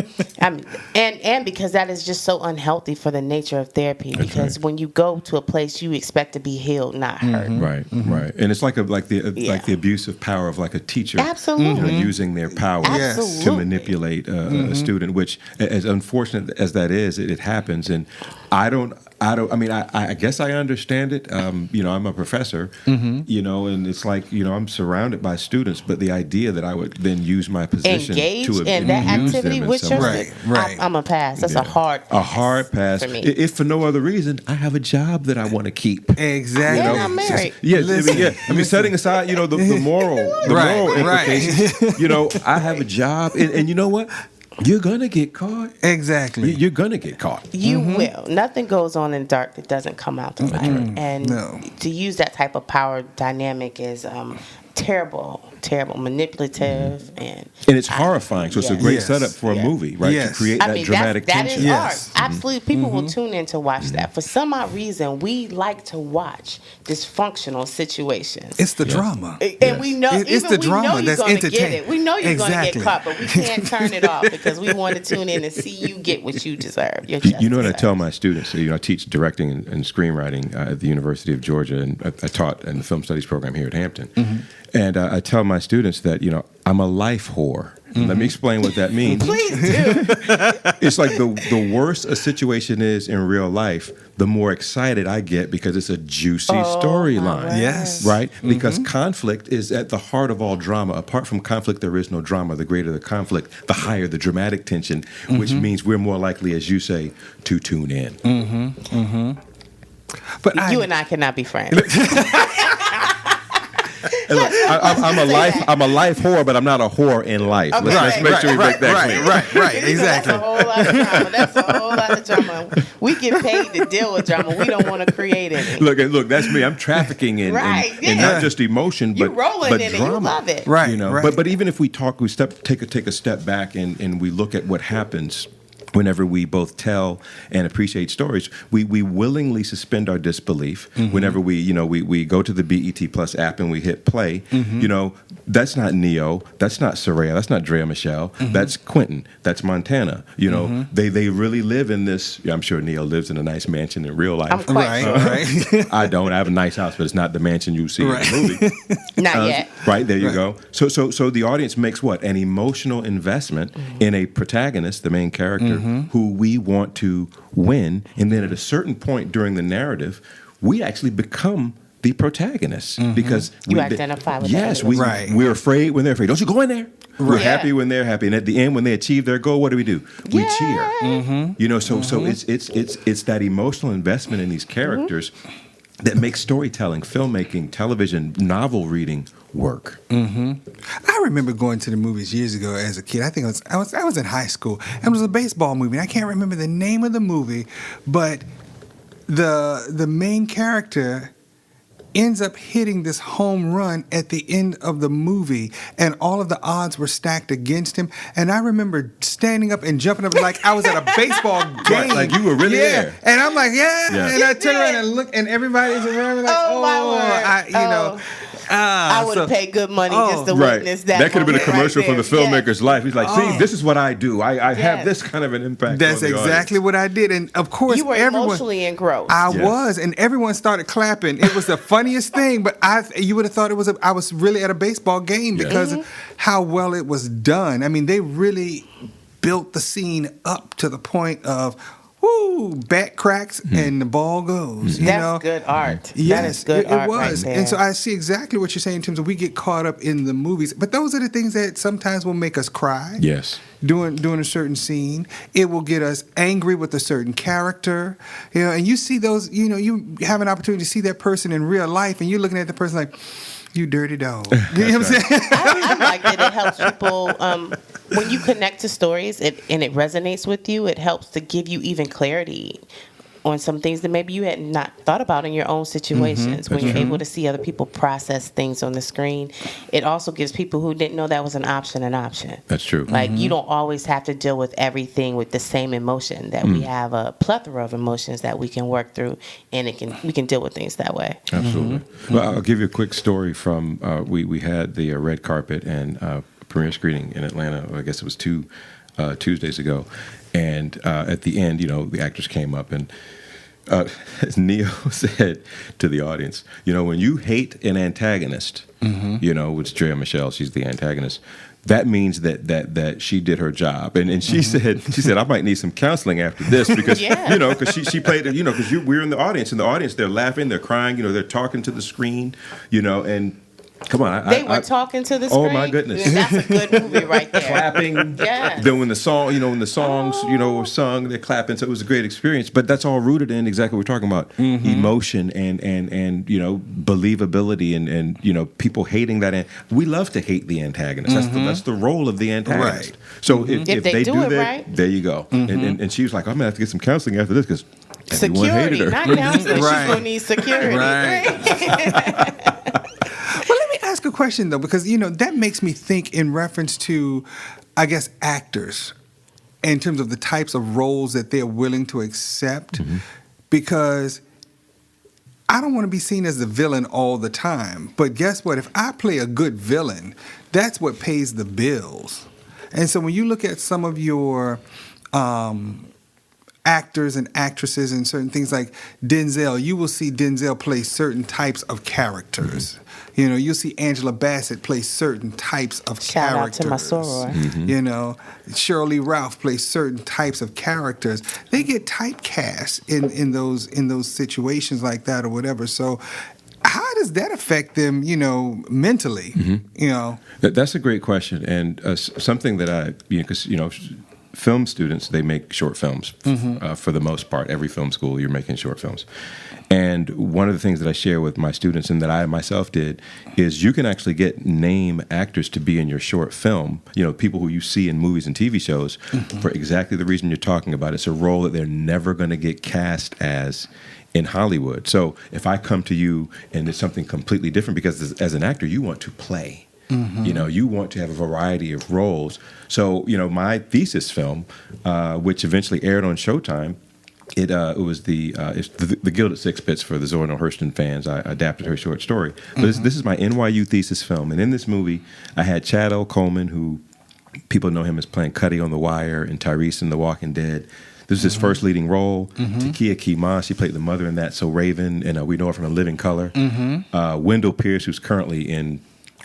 because that is just so unhealthy for the nature of therapy. Because when you go to a place, you expect to be healed, not hurt. Right. And it's like the abuse of power of like a teacher. Absolutely. Using their power to manipulate a student, which, as unfortunate as that is, it happens. And I guess I understand it. I'm a professor, and it's like, I'm surrounded by students, but the idea that I would then use my position engage to in that activity with your right. I'm a pass. That's a hard pass for me. If for no other reason, I have a job that I want to keep. Exactly. And I'm married. Setting aside, the moral implications. I have a job, and you know what? You're gonna get caught. Exactly. You're gonna get caught. You will. Nothing goes on in the dark that doesn't come out the light. And to use that type of power dynamic is terrible, manipulative, and it's horrifying. So it's a great setup for a movie, right? Yes. To create that dramatic tension. That is art. Absolutely, people will tune in to watch that. For some odd reason, we like to watch dysfunctional situations. It's the drama. And we know, it's the drama that's entertaining. We know you're going to get caught, but we can't turn it off because we want to tune in and see you get what you deserve. You know what I tell my students? I teach directing and screenwriting at the University of Georgia, and I taught in the film studies program here at Hampton. And I tell my students that, I'm a life whore. Let me explain what that means. Please do. It's like the worse a situation is in real life, the more excited I get because it's a juicy storyline. Yes. Right? Because conflict is at the heart of all drama. Apart from conflict, there is no drama. The greater the conflict, the higher the dramatic tension, which means we're more likely, as you say, to tune in. But you and I cannot be friends. Look, I'm a life whore, but I'm not a whore in life. Okay. Let's make sure we make that clear. Right, exactly. That's a whole lot of drama. We get paid to deal with drama. We don't want to create any. Look, that's me. I'm trafficking in not just emotion, but you're rolling but in drama. it. You love it. Right. But even if we take a step back and we look at what happens whenever we both tell and appreciate stories, we willingly suspend our disbelief. Whenever we go to the BET Plus app and we hit play, that's not Neo, that's not Soraya, that's not Drea Michelle, that's Quentin, that's Montana. They really live in this. I'm sure Neo lives in a nice mansion in real life. I'm quite sure. I don't. I have a nice house, but it's not the mansion you see in the movie. Not yet. Right, there you go. So the audience makes what? An emotional investment in a protagonist, the main character, who we want to win. And then at a certain point during the narrative, we actually become the protagonists because you identify with yes, that. we're afraid when they're afraid. Don't you go in there. We're happy when they're happy, and at the end, when they achieve their goal, what do? We cheer. So it's that emotional investment in these characters that makes storytelling, filmmaking, television, novel reading work. I remember going to the movies years ago as a kid. I think I was in high school. It was a baseball movie. And I can't remember the name of the movie, but the main character ends up hitting this home run at the end of the movie, and all of the odds were stacked against him. And I remember standing up and jumping up like I was at a baseball game. Like you were really there. And I'm like, and I turn around and look, and everybody's around me like, my word. I would have paid good money just to witness that. That could have been a commercial for the filmmaker's life. He's like, see, this is what I do. I have this kind of an impact. That's on the exactly audience. what I did. And of course, you were emotionally engrossed. I was, and everyone started clapping. It was the funniest thing, but you would have thought I was really at a baseball game because of how well it was done. I mean, they really built the scene up to the point of, whoo, back cracks and the ball goes. You That's know? good art. Yes, that is good it art was. right there. And so I see exactly what you're saying in terms of we get caught up in the movies. But those are the things that sometimes will make us cry. Yes. During a certain scene. It will get us angry with a certain character. You know, and you see those, you know, you have an opportunity to see that person in real life and you're looking at the person like, you dirty dog. You know what I'm saying? I like that it helps people when you connect to stories and it resonates with you. It helps to give you even clarity on some things that maybe you had not thought about in your own situations. When you're able to see other people process things on the screen, it also gives people who didn't know that was an option. That's true. Like you don't always have to deal with everything with the same emotion. That we have a plethora of emotions that we can work through, and we can deal with things that way. Absolutely. Well, I'll give you a quick story from we had the red carpet and premiere screening in Atlanta. I guess it was two Tuesdays ago, and at the end, you know, the actors came up and. Neo said to the audience, you know, when you hate an antagonist, you know, it's Drea Michelle, she's the antagonist. That means that she did her job, and she said I might need some counseling after this because you know because she played it, you know, because we're in the audience they're laughing, they're crying, you know, they're talking to the screen, you know, and. Come on, They were talking to the screen. Oh my goodness, that's a good movie right there. Clapping. Yes. Then when the songs, you know, were sung, they're clapping. So it was a great experience. But that's all rooted in exactly what we're talking about: emotion and you know, believability and you know, people hating that. We love to hate the antagonist. That's the role of the antagonist. Right. So if they do it that, right. there you go. And she was like, I'm gonna have to get some counseling after this because everyone hated Security, her. not counseling. Right. She's gonna need security. Right. Well, let me ask a question though, because you know that makes me think in reference to, I guess, actors, in terms of the types of roles that they're willing to accept, because I don't want to be seen as the villain all the time. But guess what? If I play a good villain, that's what pays the bills. And so when you look at some of your actors and actresses and certain things like Denzel, you will see Denzel play certain types of characters. You know, you'll see Angela Bassett play certain types of Shout characters. out to my soror. You know, Shirley Ralph plays certain types of characters. They get typecast in those situations like that or whatever. So how does that affect them, you know, mentally? You know, That's a great question, and something that I, because you know, film students, they make short films for the most part. Every film school, you're making short films. And one of the things that I share with my students and that I myself did is you can actually get name actors to be in your short film, you know, people who you see in movies and TV shows for exactly the reason you're talking about. It's a role that they're never going to get cast as in Hollywood. So if I come to you and it's something completely different, because as an actor, you want to play. You know, you want to have a variety of roles. So, you know, my thesis film, which eventually aired on Showtime, it was the Gilded Sixpence for the Zora Neale Hurston fans. I adapted her short story. But this is my NYU thesis film. And in this movie, I had Chad L. Coleman, who people know him as playing Cuddy on The Wire and Tyrese in The Walking Dead. This is his first leading role. Takia Kima, she played the mother in that. So Raven, and we know her from A Living Color. Wendell Pierce, who's currently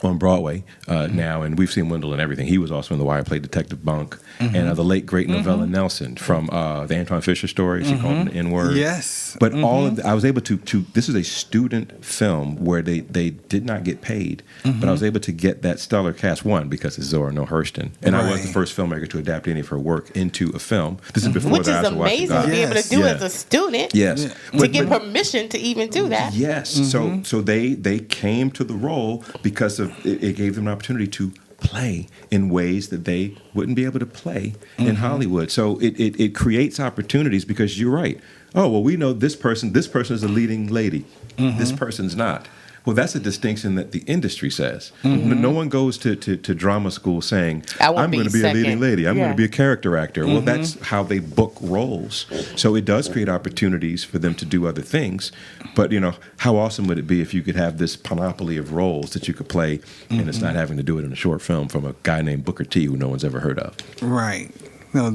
on Broadway now, and we've seen Wendell in everything. He was also in The Wire, played Detective Bunk. And the late, great Novella Nelson from the Antoine Fisher story. She called him the N-word. yes. But all of I was able to this is a student film where they did not get paid, but I was able to get that stellar cast, one, because it's Zora Neale Hurston. And I was the Right. first filmmaker to adapt any of her work into a film. This is before Which the is Eyes Are Watching amazing God. to be able to do Yeah. as a student. Yes. To get permission to even do that. Yes. So they came to the role because of it gave them an opportunity to play in ways that they wouldn't be able to play in Hollywood. So it creates opportunities because you're right. Oh, well, we know this person is a leading lady. This person's not. Well, that's a distinction that the industry says. No one goes to drama school saying, I'm going to be a leading lady. I'm going to be a character actor. Well, that's how they book roles. So it does create opportunities for them to do other things. But, you know, how awesome would it be if you could have this panoply of roles that you could play and it's not having to do it in a short film from a guy named Booker T who no one's ever heard of. Right. No,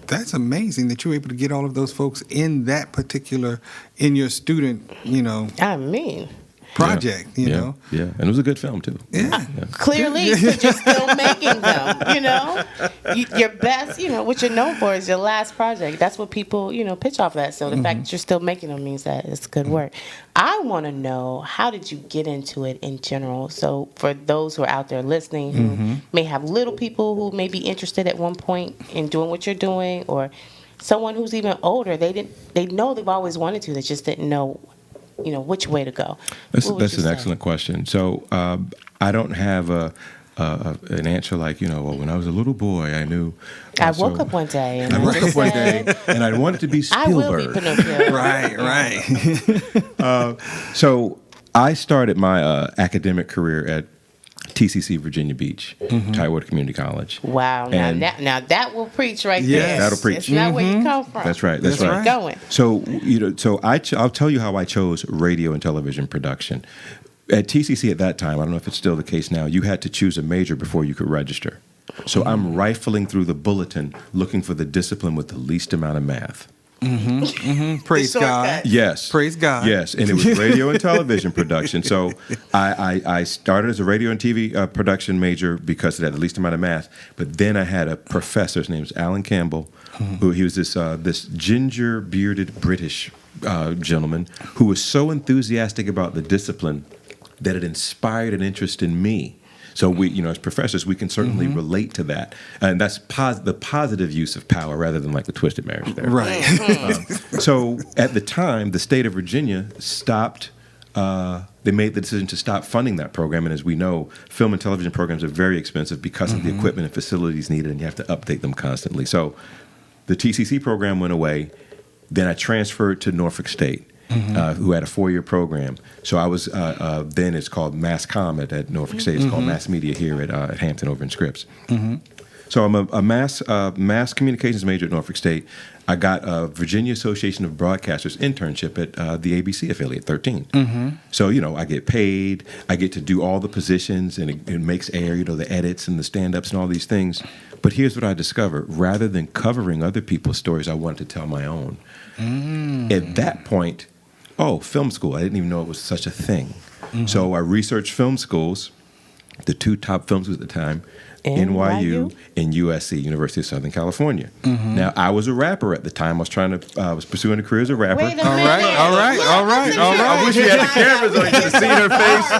that's amazing that you're able to get all of those folks in that particular, in your student, you know. I mean, project, you know. Yeah, and it was a good film too. Yeah. Clearly, because you're still making them, you know? Your best, you know, what you're known for is your last project. That's what people, you know, pitch off that. So the fact that you're still making them means that it's good work. I want to know, how did you get into it in general? So for those who are out there listening who may have little people who may be interested at one point in doing what you're doing, or someone who's even older, they know they've always wanted to, they just didn't know, you know, which way to go. That's an excellent question. So I don't have an answer like, you know, well, when I was a little boy, I knew. I woke up one day and I woke up one day and I wanted to be Spielberg. I will be Pinocchio. Right. So I started my academic career at TCC Virginia Beach, Tidewater Community College. Wow. Now that will preach right there. That'll preach. It's not where you come from. That's right. That's right. Going. So, you know, I'll tell you how I chose radio and television production. At TCC at that time, I don't know if it's still the case now, you had to choose a major before you could register. So I'm rifling through the bulletin looking for the discipline with the least amount of math. Praise God. Yes. Praise God. Yes, and it was radio and television production. So I started as a radio and TV production major because it had the least amount of math. But then I had a professor, his name was Alan Campbell, who he was this ginger bearded British gentleman who was so enthusiastic about the discipline that it inspired an interest in me. So we, you know, as professors, we can certainly relate to that, and that's the positive use of power rather than like the twisted marriage there. Right. So at the time, the state of Virginia stopped. They made the decision to stop funding that program, and as we know, film and television programs are very expensive because of the equipment and facilities needed, and you have to update them constantly. So the TCC program went away. Then I transferred to Norfolk State. Who had a 4-year program. So I was, then it's called Mass Comm at Norfolk State. It's called Mass Media here at Hampton over in Scripps. So I'm a mass communications major at Norfolk State. I got a Virginia Association of Broadcasters internship at the ABC affiliate, 13. So, you know, I get paid. I get to do all the positions, and it makes air, you know, the edits and the stand-ups and all these things. But here's what I discovered. Rather than covering other people's stories, I wanted to tell my own. At that point, film school. I didn't even know it was such a thing. So I researched film schools, the 2 top film schools at the time, NYU and USC, University of Southern California. Now, I was a rapper at the time. I was pursuing a career as a rapper. Wait a minute. All right. I wish you had the cameras on. You should have seen her face.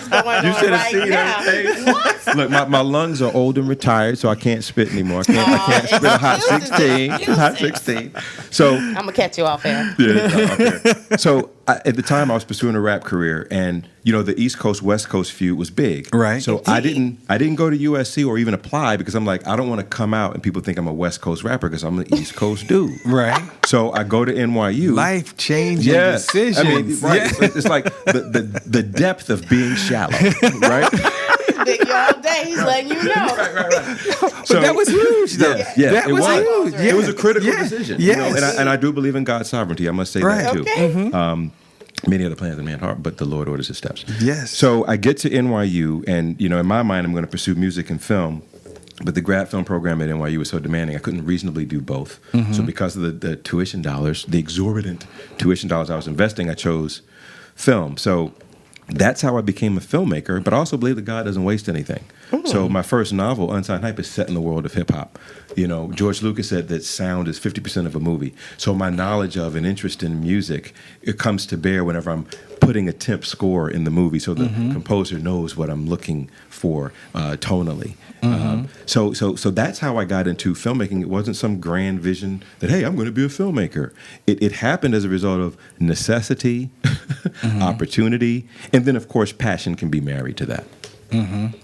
You should have seen her face. What? Look, my lungs are old and retired, so I can't spit anymore. I can't spit a hot 16. Hot 16. So I'm going to catch you off air. So at the time, I was pursuing a rap career, and you know the East Coast West Coast feud was big. Right. So I didn't go to USC or even apply because I'm like, I don't want to come out and people think I'm a West Coast rapper because I'm an East Coast dude. Right. So I go to NYU. Life changing decisions. I mean, right. It's like the depth of being shallow, right? Big you all day. He's letting you know. Right. But that was huge, though. Yeah, that was huge. It was a critical decision. Yes. You know, and I do believe in God's sovereignty. I must say that too. Okay. Many other plans in man's heart, but the Lord orders his steps. Yes. So I get to NYU, and you know, in my mind, I'm going to pursue music and film. But the grad film program at NYU was so demanding, I couldn't reasonably do both. So because of the tuition dollars, the exorbitant tuition dollars I was investing, I chose film. So that's how I became a filmmaker, but I also believe that God doesn't waste anything. So my first novel, Unsigned Hype, is set in the world of hip-hop. You know, George Lucas said that sound is 50% of a movie. So my knowledge of and interest in music, it comes to bear whenever I'm putting a temp score in the movie so the composer knows what I'm looking for tonally. So that's how I got into filmmaking. It wasn't some grand vision that, hey, I'm going to be a filmmaker. It happened as a result of necessity, opportunity, and then, of course, passion can be married to that. And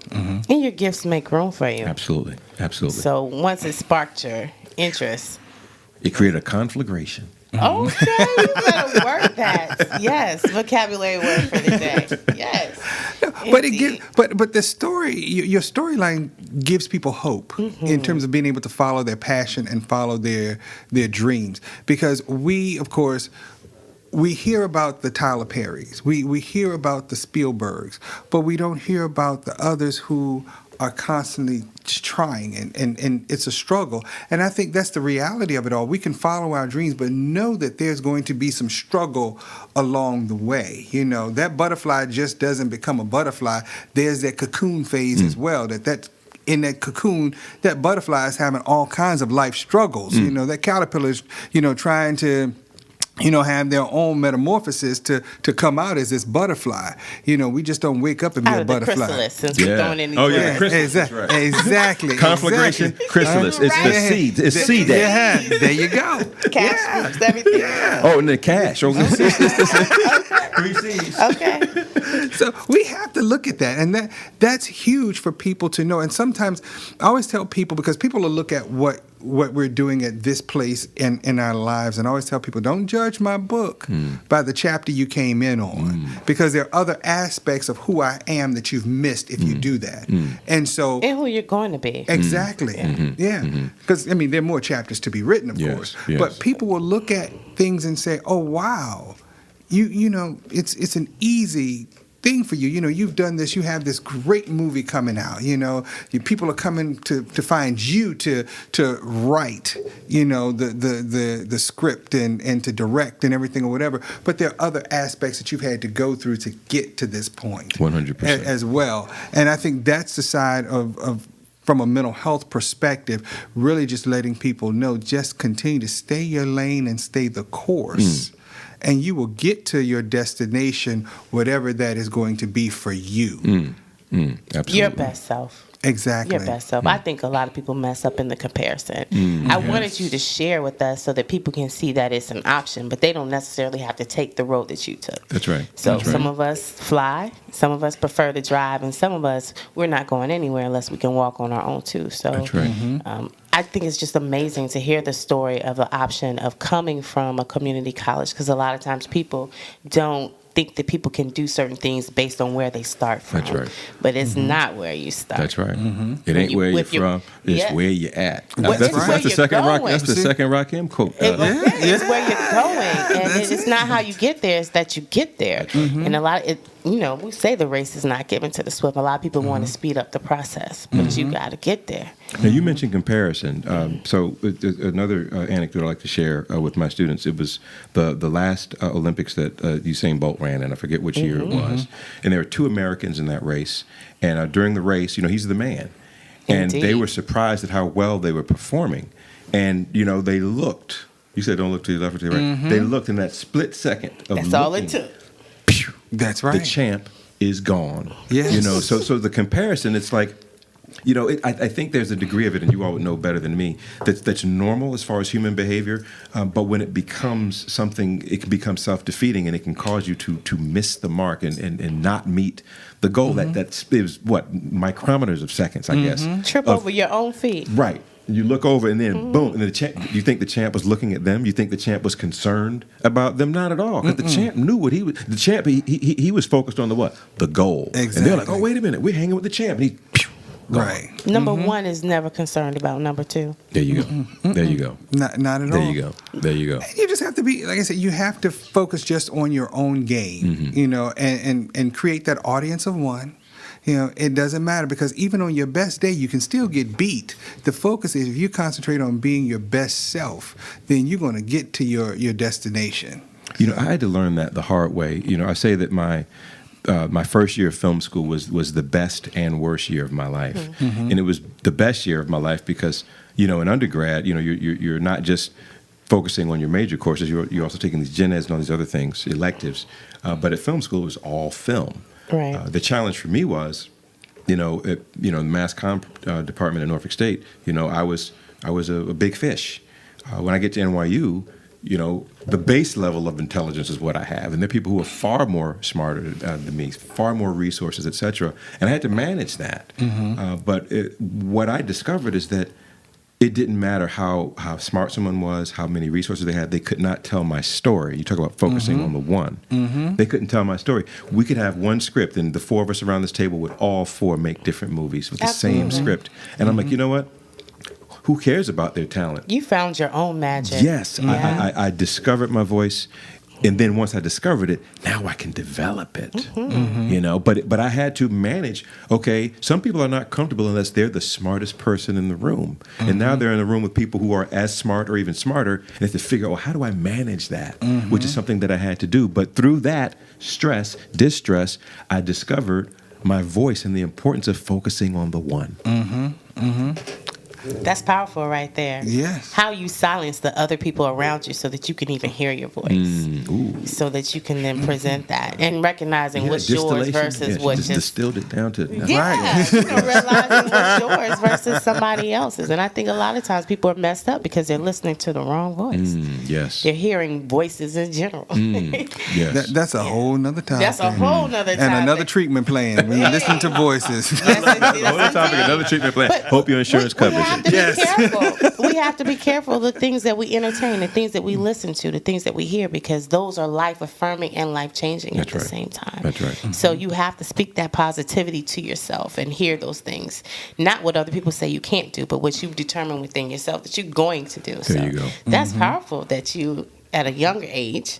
your gifts make room for you. Absolutely. So once it sparked your interest, it created a conflagration. Okay, you better work that. Yes, vocabulary word for the day. Yes. But it gives, but the story, your storyline gives people hope in terms of being able to follow their passion and follow their dreams. Because we, of course, we hear about the Tyler Perrys, we hear about the Spielbergs, but we don't hear about the others who are constantly trying, and it's a struggle. And I think that's the reality of it all. We can follow our dreams, but know that there's going to be some struggle along the way. You know, that butterfly just doesn't become a butterfly. There's that cocoon phase as well, that's in that cocoon, that butterfly is having all kinds of life struggles. You know, that caterpillar's, trying to have their own metamorphosis to come out as this butterfly. We just don't wake up and be out a of the butterfly. chrysalis, since we're throwing in these words. Chrysalis, that's right. Exactly. Conflagration, chrysalis. It's the seed. It's seed day. Yeah, there you go. Cash groups, everything. Oh, and the cash. Oh, three seeds. Okay. So we have to look at that, and that's huge for people to know. And sometimes I always tell people, because people will look at what we're doing at this place in our lives, and I always tell people, don't judge my book by the chapter you came in on, because there are other aspects of who I am that you've missed if you do that. And so, and who you're going to be. Exactly. Because there are more chapters to be written, of course. Yes. But people will look at things and say, "Oh, wow, it's an easy thing for you. You've done this. You have this great movie coming out. People are coming to find you to write, the script and to direct and everything or whatever. But there are other aspects that you've had to go through to get to this point, 100% as well. And I think that's the side of from a mental health perspective, really just letting people know, just continue to stay your lane and stay the course. And you will get to your destination, whatever that is going to be for you. Absolutely. Your best self. Exactly. Your best self. I think a lot of people mess up in the comparison. I wanted you to share with us so that people can see that it's an option, but they don't necessarily have to take the road that you took. That's right. So some of us fly, some of us prefer to drive, and some of us, we're not going anywhere unless we can walk on our own too. So That's right. I think it's just amazing to hear the story of the option of coming from a community college, because a lot of times people don't think that people can do certain things based on where they start from. That's right. But it's not where you start. That's right. It ain't where you're from. It's where you're at. Well, That's where the you're second going. rock. That's the second Rakim quote. It's where you're going, and it's not how you get there. It's that you get there. And a lot of it. We say the race is not given to the swift. A lot of people want to speed up the process, but you got to get there. Now, you mentioned comparison. So another anecdote I like to share with my students, it was the last Olympics that Usain Bolt ran, and I forget which year it was. And there were two Americans in that race. And during the race, he's the man. And Indeed. they were surprised at how well they were performing. And, they looked. You said don't look to the left or to the right. They looked in that split second of That's all it took. That's right. The champ is gone. Yes. So the comparison, it's like, I think there's a degree of it, and you all would know better than me, that's normal as far as human behavior. But when it becomes something, it can become self-defeating, and it can cause you to miss the mark and not meet the goal. That's micrometers of seconds, I guess. Trip over your own feet. Right. You look over and then boom, and you think the champ was looking at them? You think the champ was concerned about them? Not at all. Because the champ knew what he was. The champ, he was focused on the what? The goal. Exactly. And they're like, oh, wait a minute, we're hanging with the champ. And he, right. Number one is never concerned about number two. There you go. There you go. Not at all. There you go. There you go. You just have to be, like I said, you have to focus just on your own game, and create that audience of one. It doesn't matter, because even on your best day, you can still get beat. The focus is, if you concentrate on being your best self, then you're going to get to your destination. I had to learn that the hard way. I say that my first year of film school was the best and worst year of my life, and it was the best year of my life because in undergrad, you're not just focusing on your major courses. You're also taking these gen eds and all these other things, electives. But at film school, it was all film. Right. The challenge for me was, the mass comm department at Norfolk State. I was a big fish. When I get to NYU, the base level of intelligence is what I have, and there are people who are far more smarter than me, far more resources, etc. And I had to manage that. But what I discovered is that it didn't matter how smart someone was, how many resources they had. They could not tell my story. You talk about focusing on the one. They couldn't tell my story. We could have one script, and the four of us around this table would all four make different movies with the same script. And I'm like, you know what? Who cares about their talent? You found your own magic. Yes. I discovered my voice. And then once I discovered it, now I can develop it. But I had to manage. Okay, some people are not comfortable unless they're the smartest person in the room, and now they're in a room with people who are as smart or even smarter, and they have to figure out, how do I manage that? Which is something that I had to do. But through that distress, I discovered my voice and the importance of focusing on the one. That's powerful right there. Yes. How you silence the other people around you so that you can even hear your voice. So that you can then present that. And recognizing what's yours versus what's just distilled it down to realizing what's yours versus somebody else's. And I think a lot of times people are messed up because they're listening to the wrong voice. Yes. They're hearing voices in general. Yes. That's a whole nother topic. That's a whole nother topic. And another treatment plan when you listen to voices. Another topic, another treatment plan. Hope your insurance covers it. Be careful. We have to be careful of the things that we entertain, the things that we listen to, the things that we hear, because those are life affirming and life changing at the same time. That's right. So you have to speak that positivity to yourself and hear those things. Not what other people say you can't do, but what you've determined within yourself that you're going to do. There you go. That's powerful that you, at a younger age,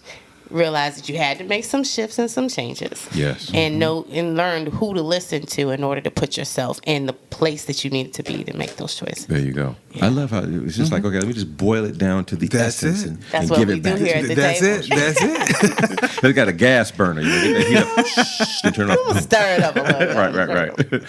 realized that you had to make some shifts and some changes. Yes. And know and learn who to listen to in order to put yourself in the place that you needed to be to make those choices. There you go. I love how it was just like, okay, let me just boil it down to the essence and That's and what give we it do back. here at the That's table. it. They got a gas burner. You know, get that heat up and turn it We'll off. stir it up a little bit.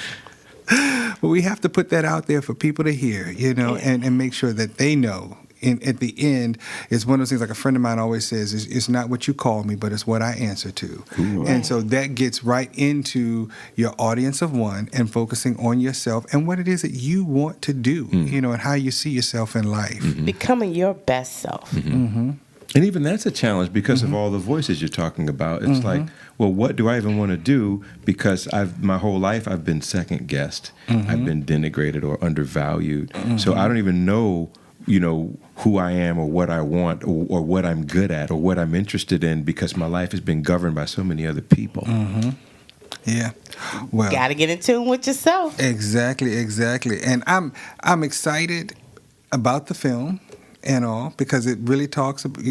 Right. But we have to put that out there for people to hear, and make sure that they know. At the end, it's one of those things, like a friend of mine always says, it's not what you call me, but it's what I answer to. And so that gets right into your audience of one and focusing on yourself and what it is that you want to do, and how you see yourself in life. Becoming your best self. And even that's a challenge because of all the voices you're talking about. It's like, well, what do I even want to do? Because my whole life I've been second guessed. I've been denigrated or undervalued. So I don't even know, who I am or what I want or what I'm good at or what I'm interested in because my life has been governed by so many other people. Yeah. Well, Got to get in tune with yourself. Exactly. And I'm excited about the film and all because it really talks about,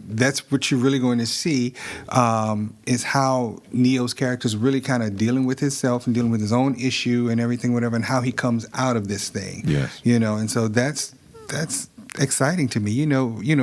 that's what you're really going to see is how Neo's character is really kind of dealing with himself and dealing with his own issue and everything, whatever, and how he comes out of this thing. Yes. And so that's exciting to me.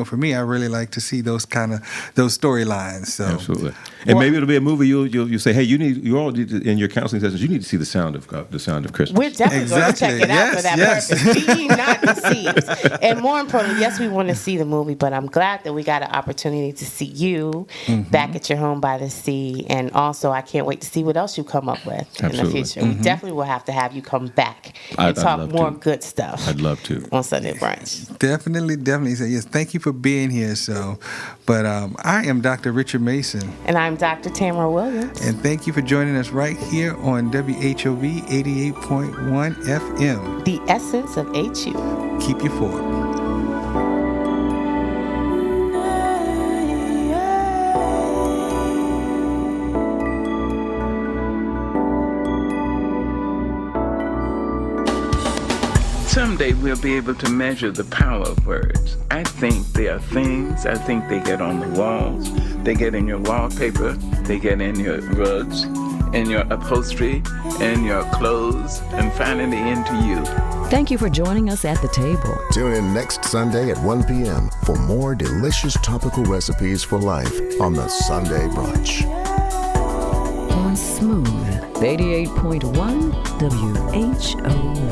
For me, I really like to see those storylines. So Absolutely. And maybe it'll be a movie you'll say, hey, you all need to, in your counseling sessions, you need to see the sound of Christmas. We're definitely going to check it out for that purpose. Be ye not deceived. And more importantly, yes, we want to see the movie, but I'm glad that we got an opportunity to see you back at your home by the sea. And also, I can't wait to see what else you come up with in the future. We definitely will have to have you come back and talk more good stuff. I'd love to. On Sunday Brunch. Definitely say yes. Thank you for being here. But I am Dr. Richard Mason. And I'm Dr. Tamara Williams. And thank you for joining us right here on WHOV 88.1 FM. The essence of HU. Keep your forward. Someday we'll be able to measure the power of words. I think they are things. I think they get on the walls. They get in your wallpaper. They get in your rugs, in your upholstery, in your clothes, and finally into you. Thank you for joining us at the table. Tune in next Sunday at 1 p.m. for more delicious topical recipes for life on the Sunday Brunch. On Smooth 88.1 WHOV.